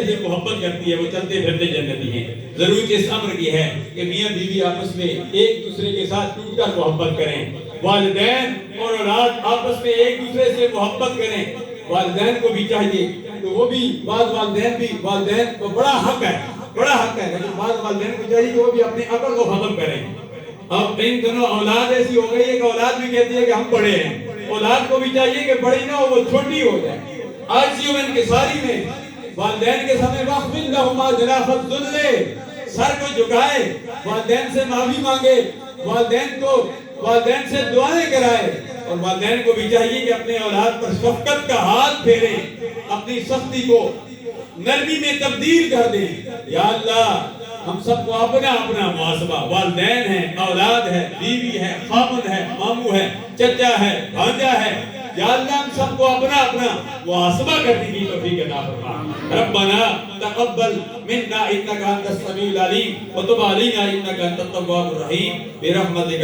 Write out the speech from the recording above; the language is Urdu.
سے محبت کرتی ہے وہ چلتے پھرتے جنتی ہیں۔ ضرورت اس امر کی ہے کہ میاں بیوی آپس میں ایک دوسرے کے ساتھ ٹوٹ کر محبت کریں، والدین اور اولاد آپس میں ایک دوسرے سے محبت کریں۔ والدین کو بھی چاہیے تو وہ بھی بعض والدین کو بڑا حق ہے لیکن بعض والدین کو چاہیے کہ وہ بھی اپنی عقل کو ختم کریں۔ اب ان دونوں اولاد ایسی ہو گئی ہے کہ اولاد بھی کہتی ہے کہ ہم بڑے ہیں، اولاد کو بھی چاہیے کہ بڑی نہ ہو وہ چھوٹی ہو جائے۔ آجزی و انکساری میں والدین کے سامنے وَاخْفِضْ لَهُمَا جَنَاحَ الذُّلِّ، سر کو جھکائے، والدین سے معافی مانگے، والدین سے دعائیں کرائے، اور والدین کو بھی چاہیے کہ اپنے اولاد پر شفقت کا ہاتھ پھیریں، اپنی سختی کو نرمی میں تبدیل کر دیں۔ یا اللہ ہم سب کو اپنا محاسبہ، والدین ہے، اولاد ہے، بیوی ہے، خامد ہے، مامو ہے، چچا ہے، بھانجا ہے، یا اللہ ہم سب کو اپنا محاسبہ کرنے کی توفیق عطا فرما۔ ربنا تقبل منا انک انت السمیع العلیم وتب علینا انک انت التواب الرحیم برحمتک